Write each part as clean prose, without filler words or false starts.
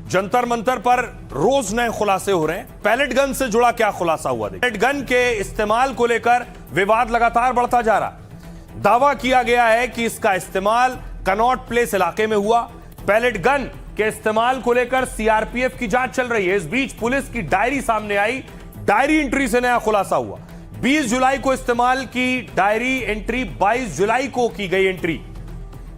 जंतर मंतर पर रोज नए खुलासे हो रहे हैं। पैलेट गन से जुड़ा क्या खुलासा हुआ? पैलेट गन के इस्तेमाल को लेकर विवाद लगातार बढ़ता जा रहा है। दावा किया गया है कि इसका इस्तेमाल कनॉट प्लेस इलाके में हुआ। पैलेट गन के इस्तेमाल को लेकर सीआरपीएफ की जांच चल रही है। इस बीच पुलिस की डायरी सामने आई। डायरी एंट्री से नया खुलासा हुआ। 20 जुलाई को इस्तेमाल की डायरी एंट्री 22 जुलाई को की गई एंट्री,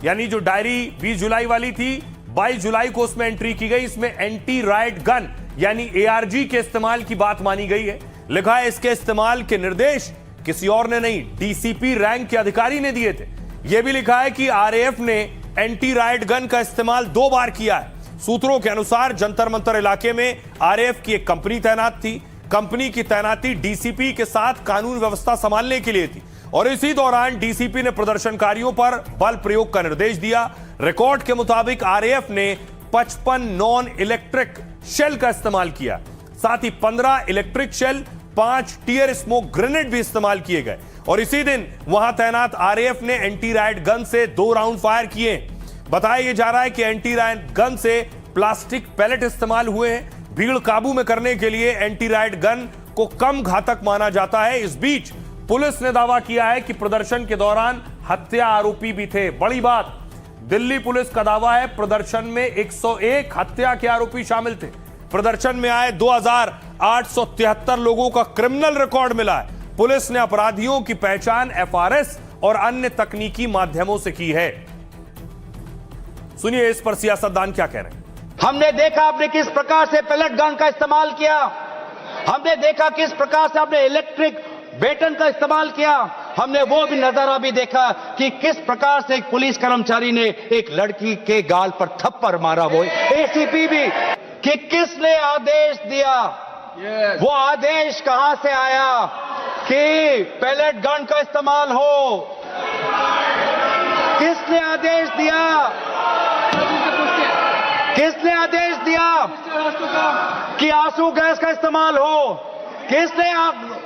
यानी जो डायरी 20 जुलाई वाली थी 22 जुलाई को उसमें एंट्री की गई। इसमें एंटी राइट गन यानी एआरजी के इस्तेमाल की बात मानी गई है। लिखा है इसके इस्तेमाल के निर्देश किसी और ने नहीं, डीसीपी रैंक के अधिकारी ने दिए थे। यह भी लिखा है कि आरएएफ ने एंटी राइट गन का इस्तेमाल 2 बार किया है। सूत्रों के अनुसार जंतर मंतर इलाके में आरएएफ की एक कंपनी तैनात थी। कंपनी की तैनाती डीसीपी के साथ कानून व्यवस्था संभालने के लिए थी और इसी दौरान डीसीपी ने प्रदर्शनकारियों पर बल प्रयोग का निर्देश दिया। रिकॉर्ड के मुताबिक आरएएफ ने 55 नॉन इलेक्ट्रिक शेल का इस्तेमाल किया, साथ ही 15 electric shell, 5 tear smoke grenade भी इस्तेमाल किए गए और इसी दिन वहां तैनात आरएएफ ने एंटी राइट गन से 2 राउंड फायर किए। बताया जा रहा है कि एंटी राइट गन से प्लास्टिक पैलेट इस्तेमाल हुए हैं। भीड़ काबू में करने के लिए एंटी राइट गन को कम घातक माना जाता है। इस बीच पुलिस ने दावा किया है कि प्रदर्शन के दौरान हत्या आरोपी भी थे। बड़ी बात, दिल्ली पुलिस का दावा है प्रदर्शन में 101 हत्या के आरोपी शामिल थे। प्रदर्शन में आए 2873 लोगों का क्रिमिनल रिकॉर्ड मिला है। पुलिस ने अपराधियों की पहचान एफआरएस और अन्य तकनीकी माध्यमों से की है। सुनिए इस पर सियासतदान क्या कह रहे हैं। हमने देखा आपने किस प्रकार से पैलेट गन का इस्तेमाल किया। हमने देखा किस प्रकार से आपने इलेक्ट्रिक बेटन का इस्तेमाल किया। हमने वो भी नजारा भी देखा कि किस प्रकार से एक पुलिस कर्मचारी ने एक लड़की के गाल पर थप्पड़ मारा, वो एसीपी भी, कि किसने आदेश दिया। वो आदेश कहां से आया कि पैलेट गन का इस्तेमाल हो? किसने आदेश दिया? किसने आदेश दिया कि आंसू गैस का इस्तेमाल हो? किसने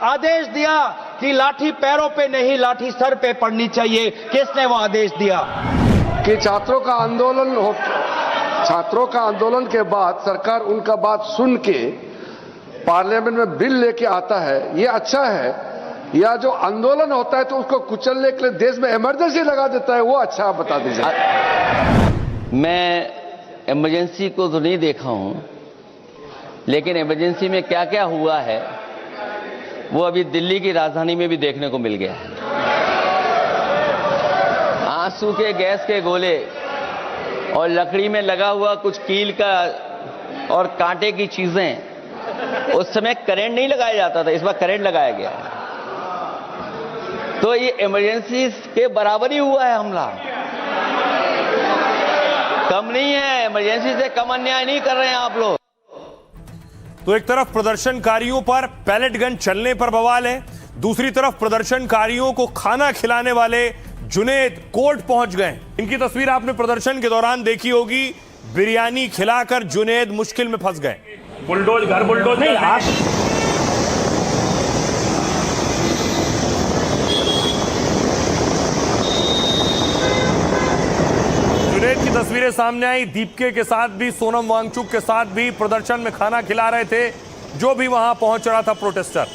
आदेश दिया कि लाठी पैरों पे नहीं लाठी सर पे पड़नी चाहिए? किसने वो आदेश दिया? कि छात्रों का आंदोलन के बाद सरकार उनका बात सुन के पार्लियामेंट में बिल लेके आता है, ये अच्छा है। या जो आंदोलन होता है तो उसको कुचलने के लिए देश में इमरजेंसी लगा देता है, वो अच्छा आप बता दीजिए। मैं इमरजेंसी को तो नहीं देखा हूं, लेकिन इमरजेंसी में क्या क्या हुआ है वो अभी दिल्ली की राजधानी में भी देखने को मिल गया है। आंसू के गैस के गोले और लकड़ी में लगा हुआ कुछ कील का और कांटे की चीजें, उस समय करंट नहीं लगाया जाता था, इस बार करंट लगाया गया है। तो ये इमरजेंसी के बराबर ही हुआ है हमला, कम नहीं है। इमरजेंसी से कम अन्याय नहीं कर रहे हैं आप लोग। तो एक तरफ प्रदर्शनकारियों पर पैलेट गन चलने पर बवाल है, दूसरी तरफ प्रदर्शनकारियों को खाना खिलाने वाले जुनैद कोर्ट पहुंच गए। इनकी तस्वीर आपने प्रदर्शन के दौरान देखी होगी। बिरयानी खिलाकर जुनैद मुश्किल में फंस गए। बुलडोज घर बुलडोज नहीं आप जुनैद की तस्वीरें सामने आई। दीपके के साथ भी, सोनम वांगचुक के साथ भी प्रदर्शन में खाना खिला रहे थे जो भी वहां पहुंच रहा था प्रोटेस्टर।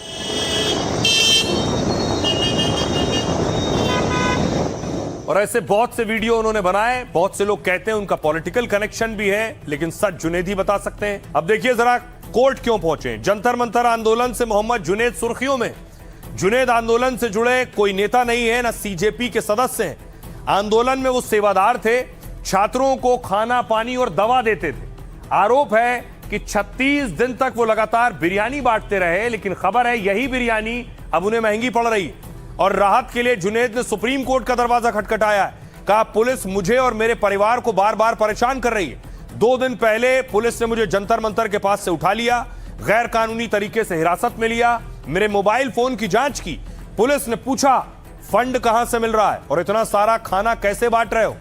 और ऐसे बहुत से वीडियो उन्होंने बनाए। बहुत से लोग कहते हैं उनका पॉलिटिकल कनेक्शन भी है, लेकिन सच जुनैद ही बता सकते हैं। अब देखिए जरा कोर्ट क्यों पहुंचे। जंतर मंतर आंदोलन से मोहम्मद जुनैद सुर्खियों में। जुनैद आंदोलन से जुड़े कोई नेता नहीं है, ना सीजेपी के सदस्य हैं। आंदोलन में वो सेवादार थे, छात्रों को खाना पानी और दवा देते थे। आरोप है कि 36 दिन तक वो लगातार बिरयानी बांटते रहे, लेकिन खबर है यही बिरयानी अब उन्हें महंगी पड़ रही है। और राहत के लिए जुनैद ने सुप्रीम कोर्ट का दरवाजा खटखटाया है। कहा पुलिस मुझे और मेरे परिवार को बार बार परेशान कर रही है। 2 दिन पहले पुलिस ने मुझे जंतर मंतर के पास से उठा लिया, गैर कानूनी तरीके से हिरासत में लिया, मेरे मोबाइल फोन की जांच की। पुलिस ने पूछा फंड कहां से मिल रहा है और इतना सारा खाना कैसे बांट रहे हो।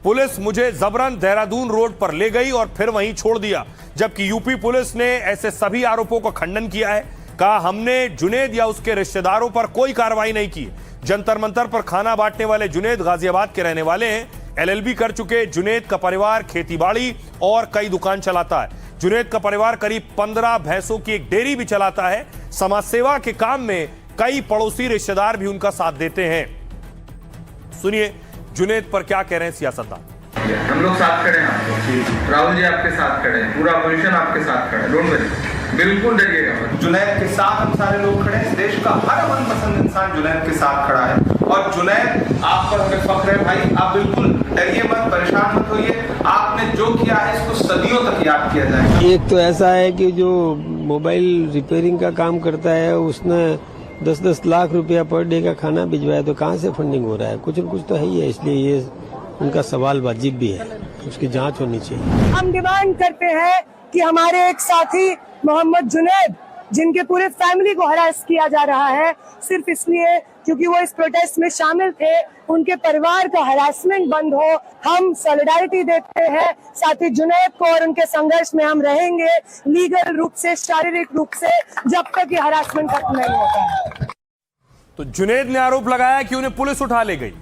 पुलिस मुझे जबरन देहरादून रोड पर ले गई और फिर वहीं छोड़ दिया। जबकि यूपी पुलिस ने ऐसे सभी आरोपों का खंडन किया है। कहा हमने जुनैद या उसके रिश्तेदारों पर कोई कार्रवाई नहीं की। जंतर मंतर पर खाना बांटने वाले जुनैद गाजियाबाद के रहने वाले हैं। LLB कर चुके जुनैद का परिवार खेतीबाड़ी और कई दुकान चलाता है। जुनैद का परिवार करीब 15 भैंसों की एक डेयरी भी चलाता है। समाज सेवा के काम में कई पड़ोसी रिश्तेदार भी उनका साथ देते हैं। सुनिए जुनैद पर क्या कह रहे हैं सियासतदान। हम लोग साथ खड़े हैं आपको, राहुल जी आपके साथ खड़े हैं, पूरा अपोजिशन आपके साथ खड़ा है, डोंट वरी, बिल्कुल डरिएगा मत। जुनैद के साथ हम सारे लोग खड़े हैं। देश का हर मनपसंद इंसान जुनैद के साथ खड़ा है और जुनैद आप पर हमें फख्र है भाई। आप बिल्कुल डरिए मत, परेशान मत होइए। आपने जो किया है इसको सदियों तक याद किया जाएगा। एक तो ऐसा है कि जो मोबाइल रिपेयरिंग का काम करता है उसने 10-10 लाख रुपया पर डे का खाना भिजवाया, तो कहाँ से फंडिंग हो रहा है? कुछ न कुछ तो है ही है, इसलिए ये उनका सवाल वाजिब भी है, उसकी जांच होनी चाहिए। हम डिमांड करते हैं कि हमारे एक साथी मोहम्मद जुनैद, जिनके पूरे फैमिली को हरास किया जा रहा है सिर्फ इसलिए क्योंकि वो इस प्रोटेस्ट में शामिल थे, उनके परिवार का हरासमेंट बंद हो। हम सॉलिडारिटी देते हैं साथी जुनैद को और उनके संघर्ष में हम रहेंगे लीगल रूप से, शारीरिक रूप से, जब तक ये हरासमेंट खत्म नहीं होता है। तो जुनैद ने आरोप लगाया कि उन्हें पुलिस उठा ले गई,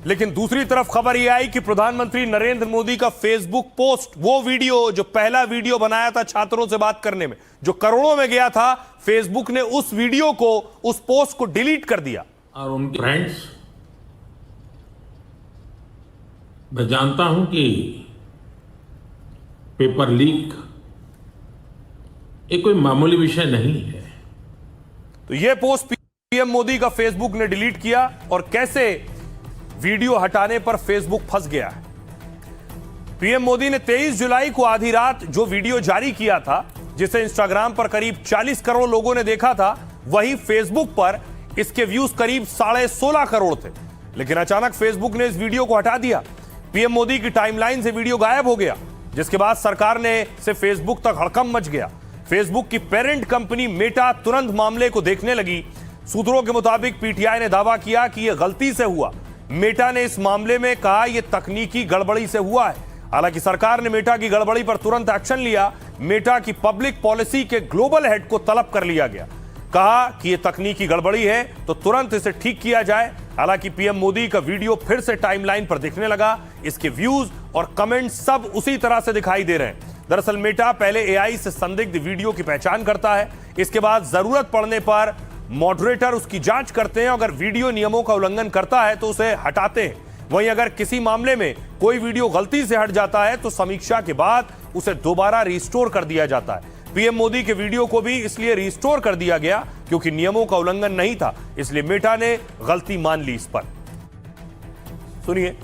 लेकिन दूसरी तरफ खबर यह आई कि प्रधानमंत्री नरेंद्र मोदी का फेसबुक पोस्ट, वो वीडियो जो पहला वीडियो बनाया था छात्रों से बात करने में, जो करोड़ों में गया था, फेसबुक ने उस वीडियो को, उस पोस्ट को डिलीट कर दिया। और उनके फ्रेंड्स, मैं जानता हूं कि पेपर लीक एक कोई मामूली विषय नहीं है। तो यह पोस्ट पीएम मोदी का फेसबुक ने डिलीट किया और कैसे वीडियो हटाने पर फेसबुक फंस गया है। पीएम मोदी ने 23 जुलाई को आधी रात जो वीडियो जारी किया था, जिसे इंस्टाग्राम पर करीब 40 करोड़ लोगों ने देखा था, वही फेसबुक पर इसके व्यूज करीब 16.5 करोड़ थे। लेकिन अचानक फेसबुक ने इस वीडियो को हटा दिया। पीएम मोदी की टाइमलाइन से वीडियो गायब हो गया, जिसके बाद सरकार ने से फेसबुक तक हड़कंप मच गया। फेसबुक की पेरेंट कंपनी मेटा तुरंत मामले को देखने लगी। सूत्रों के मुताबिक पीटीआई ने दावा किया कि यह गलती से हुआ। मेटा ने इस मामले में कहा यह तकनीकी गड़बड़ी से हुआ है। हालांकि सरकार ने मेटा की गड़बड़ी पर तुरंत एक्शन लिया। मेटा की पब्लिक पॉलिसी के ग्लोबल हेड को तलब कर लिया गया। कहा कि यह तकनीकी गड़बड़ी है तो तुरंत इसे ठीक किया जाए। हालांकि पीएम मोदी का वीडियो फिर से टाइमलाइन पर दिखने लगा। इसके व्यूज और कमेंट सब उसी तरह से दिखाई दे रहे हैं। दरअसल मेटा पहले एआई से संदिग्ध वीडियो की पहचान करता है। इसके बाद जरूरत पड़ने पर मॉडरेटर उसकी जांच करते हैं। अगर वीडियो नियमों का उल्लंघन करता है तो उसे हटाते हैं। वहीं अगर किसी मामले में कोई वीडियो गलती से हट जाता है तो समीक्षा के बाद उसे दोबारा रिस्टोर कर दिया जाता है। पीएम मोदी के वीडियो को भी इसलिए रिस्टोर कर दिया गया क्योंकि नियमों का उल्लंघन नहीं था, इसलिए मेटा ने गलती मान ली। इस पर सुनिए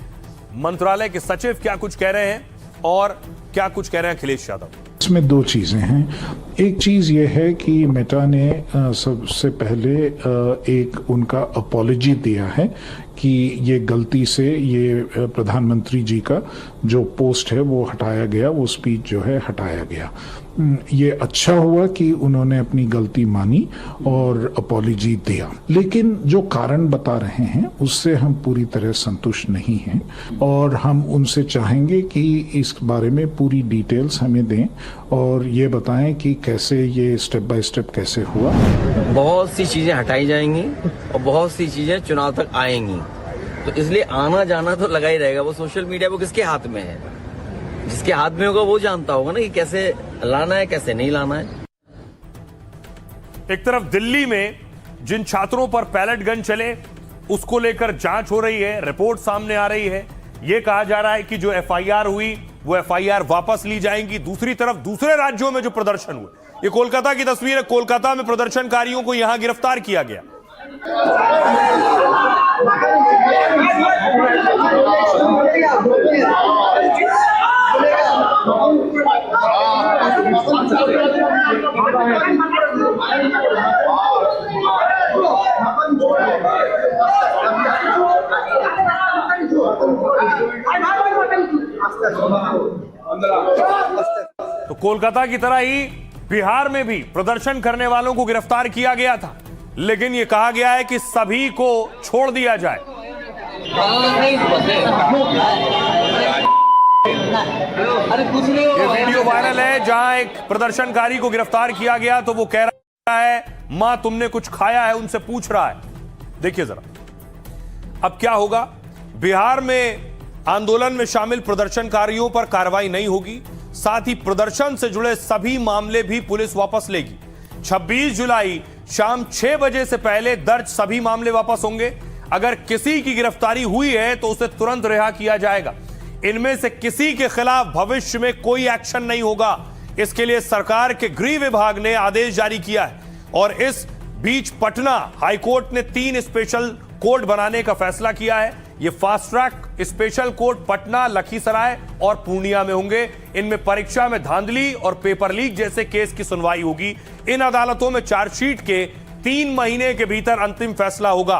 मंत्रालय के सचिव क्या कुछ कह रहे हैं और क्या कुछ कह रहे हैं अखिलेश यादव। इसमें दो चीजें हैं। एक चीज ये है कि मेटा ने सबसे पहले एक उनका अपॉलॉजी दिया है कि ये गलती से ये प्रधानमंत्री जी का जो पोस्ट है वो हटाया गया, वो स्पीच जो है हटाया गया। ये अच्छा हुआ कि उन्होंने अपनी गलती मानी और अपॉलॉजी दिया, लेकिन जो कारण बता रहे हैं उससे हम पूरी तरह संतुष्ट नहीं हैं और हम उनसे चाहेंगे कि इस बारे में पूरी डिटेल्स हमें दें और ये बताएं कि कैसे ये स्टेप बाय स्टेप कैसे हुआ। बहुत सी चीजें हटाई जाएंगी और बहुत सी चीजें चुनाव तक आएंगी, तो इसलिए आना जाना तो लगा ही रहेगा। वो सोशल मीडिया वो किसके हाथ में है? जिसके हाथ में होगा वो जानता होगा ना कि कैसे लाना है कैसे नहीं लाना है। एक तरफ दिल्ली में जिन छात्रों पर पैलेट गन चले उसको लेकर जांच हो रही है, रिपोर्ट सामने आ रही है। यह कहा जा रहा है कि जो एफआईआर हुई वो एफआईआर वापस ली जाएंगी। दूसरी तरफ दूसरे राज्यों में जो प्रदर्शन हुए, ये कोलकाता की तस्वीर है। कोलकाता में प्रदर्शनकारियों को यहां गिरफ्तार किया गया। तो कोलकाता की तरह ही बिहार में भी प्रदर्शन करने वालों को गिरफ्तार किया गया था, लेकिन यह कहा गया है कि सभी को छोड़ दिया जाए। ये वीडियो वायरल है जहां एक प्रदर्शनकारी को गिरफ्तार किया गया तो वो कह रहा है मां तुमने कुछ खाया है, उनसे पूछ रहा है। देखिए जरा अब क्या होगा। बिहार में आंदोलन में शामिल प्रदर्शनकारियों पर कार्रवाई नहीं होगी। साथ ही प्रदर्शन से जुड़े सभी मामले भी पुलिस वापस लेगी। 26 जुलाई शाम 6 बजे से पहले दर्ज सभी मामले वापस होंगे। अगर किसी की गिरफ्तारी हुई है तो उसे तुरंत रिहा किया जाएगा। इनमें से किसी के खिलाफ भविष्य में कोई एक्शन नहीं होगा। इसके लिए सरकार के गृह विभाग ने आदेश जारी किया है। और इस बीच पटना हाईकोर्ट ने 3 स्पेशल कोर्ट बनाने का फैसला किया है। ये fast track special court Patna, Lakhisarai और पूर्णिया में होंगे। इनमें परीक्षा में धांधली और पेपर लीक जैसे केस की सुनवाई होगी। इन अदालतों में चार्जशीट के 3 महीने के भीतर अंतिम फैसला होगा।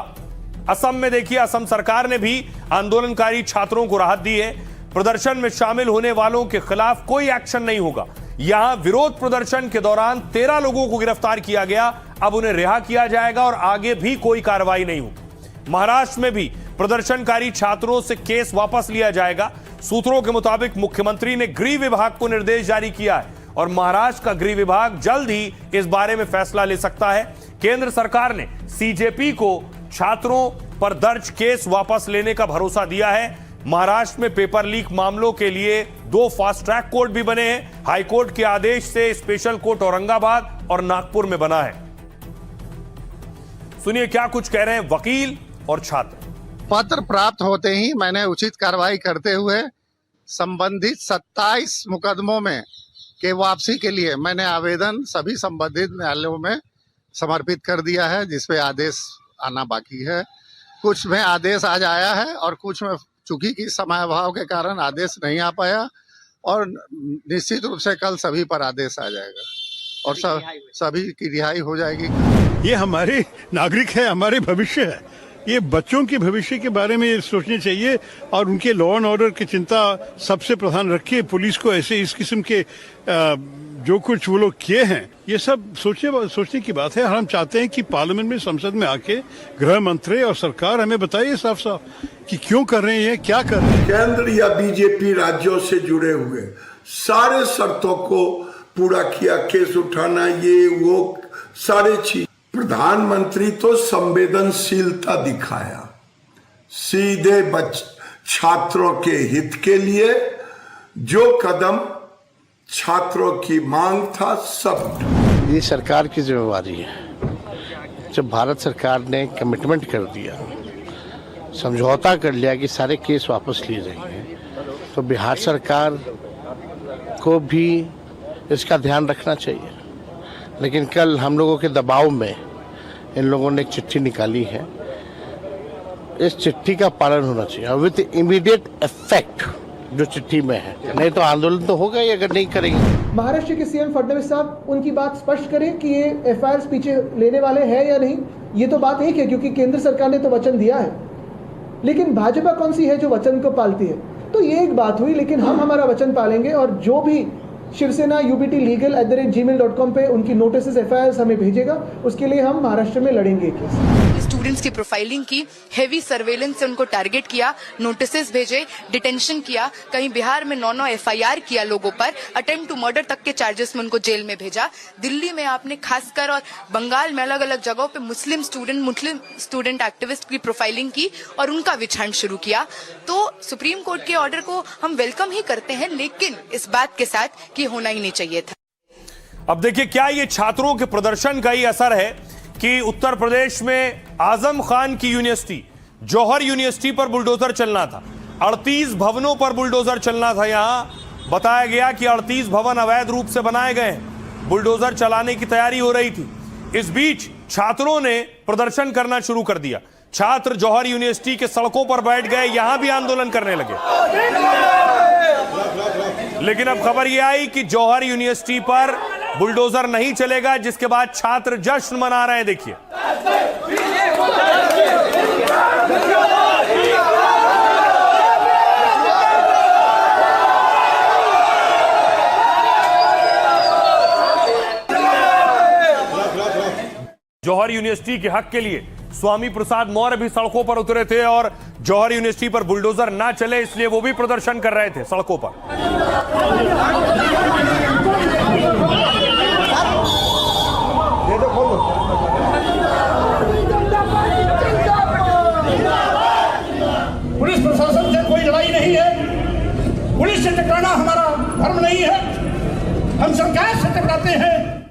असम में देखिए, असम सरकार ने भी आंदोलनकारी छात्रों को राहत दी है। प्रदर्शन में शामिल होने वालों के खिलाफ कोई एक्शन नहीं होगा। यहां विरोध प्रदर्शन के दौरान 13 लोगों को गिरफ्तार किया गया। अब उन्हें रिहा किया जाएगा और आगे भी कोई कार्रवाई नहीं होगी। महाराष्ट्र में भी प्रदर्शनकारी छात्रों से केस वापस लिया जाएगा। सूत्रों के मुताबिक मुख्यमंत्री ने गृह विभाग को निर्देश जारी किया है और महाराष्ट्र का गृह विभाग जल्द ही इस बारे में फैसला ले सकता है। केंद्र सरकार ने सीजेपी को छात्रों पर दर्ज केस वापस लेने का भरोसा दिया है। महाराष्ट्र में पेपर लीक मामलों के लिए 2 फास्ट ट्रैक कोर्ट भी बने हैं। हाईकोर्ट के आदेश से स्पेशल कोर्ट औरंगाबाद और नागपुर में बना है। सुनिए क्या कुछ कह रहे हैं वकील और छात्र। पत्र प्राप्त होते ही मैंने उचित कार्रवाई करते हुए संबंधित 27 मुकदमों में के वापसी के लिए मैंने आवेदन सभी संबंधित न्यायालयों में समर्पित कर दिया है, जिसपे आदेश आना बाकी है। कुछ में आदेश आज आया है और कुछ में चूंकि की समय अभाव के कारण आदेश नहीं आ पाया और निश्चित रूप से कल सभी पर आदेश आ जाएगा और सभी की रिहाई हो जाएगी। ये हमारे नागरिक है, हमारे भविष्य है। ये बच्चों के भविष्य के बारे में सोचने चाहिए और उनके लॉ एंड ऑर्डर की चिंता सबसे प्रधान रखिए। पुलिस को ऐसे इस किस्म के जो कुछ वो लोग किए हैं, ये सब सोचने की बात है। हम चाहते हैं कि पार्लियामेंट में, संसद में आके गृह मंत्री और सरकार हमें बताइए साफ साफ कि क्यों कर रहे हैं, क्या कर रहे हैं। केंद्र या बीजेपी राज्यों से जुड़े हुए सारे शर्तों को पूरा किया, केस उठाना, ये वो सारे चीज। प्रधानमंत्री तो संवेदनशीलता दिखाया, सीधे छात्रों के हित के लिए जो कदम छात्रों की मांग था सब। ये सरकार की जिम्मेवारी है। जब भारत सरकार ने कमिटमेंट कर दिया, समझौता कर लिया कि सारे केस वापस लिए जाएंगे, तो बिहार सरकार को भी इसका ध्यान रखना चाहिए। लेकिन कल हम लोगों के दबाव में इन लोगों ने एक चिट्ठी निकाली है। इस चिट्ठी का पालन होना चाहिए और विद इमीडिएट इफेक्ट जो चिट्ठी में है, नहीं तो आंदोलन तो होगा ही अगर नहीं करेंगे। महाराष्ट्र के सीएम फडणवीस साहब उनकी बात स्पष्ट करें कि ये एफआईआर पीछे लेने वाले हैं या नहीं। ये तो बात एक है क्योंकि केंद्र सरकार ने तो वचन दिया है, लेकिन भाजपा कौन सी है जो वचन को पालती है। तो ये एक बात हुई, लेकिन हम हमारा वचन पालेंगे और जो भी शिवसेना UBTlegal@gmail.com पे उनकी नोटिस एफआईआर हमें भेजेगा, उसके लिए हम महाराष्ट्र में लड़ेंगे। स्टूडेंट्स की प्रोफाइलिंग की, हेवी सर्वेलेंस से उनको टारगेट किया, नोटिसेस भेजे, डिटेंशन किया, कहीं बिहार में 9 एफआईआर किया लोगों पर, अटेम्प्ट टू मर्डर तक के चार्जेस में उनको जेल में भेजा। दिल्ली में आपने खासकर और बंगाल में अलग अलग जगहों पे मुस्लिम स्टूडेंट एक्टिविस्ट की प्रोफाइलिंग की और उनका विछाण शुरू किया। तो सुप्रीम कोर्ट के ऑर्डर को हम वेलकम ही करते हैं, लेकिन इस बात के साथ कि होना ही नहीं चाहिए था। अब देखिए क्या ये छात्रों के प्रदर्शन का ही असर है कि उत्तर प्रदेश में आजम खान की यूनिवर्सिटी, जौहर यूनिवर्सिटी पर बुलडोजर चलना था। 38 भवनों पर बुलडोजर चलना था। यहां बताया गया कि 38 भवन अवैध रूप से बनाए गए हैं। बुलडोजर चलाने की तैयारी हो रही थी। इस बीच छात्रों ने प्रदर्शन करना शुरू कर दिया। छात्र जौहर यूनिवर्सिटी के सड़कों पर बैठ गए, यहां भी आंदोलन करने लगे। लेकिन अब खबर यह आई कि जौहर यूनिवर्सिटी पर बुलडोजर नहीं चलेगा, जिसके बाद छात्र जश्न मना रहे हैं। देखिए जौहर यूनिवर्सिटी के हक के लिए स्वामी प्रसाद मौर्य भी सड़कों पर उतरे थे और जौहर यूनिवर्सिटी पर बुलडोजर ना चले इसलिए वो भी प्रदर्शन कर रहे थे सड़कों पर। पुलिस प्रशासन से कोई लड़ाई नहीं है। से टकराते हैं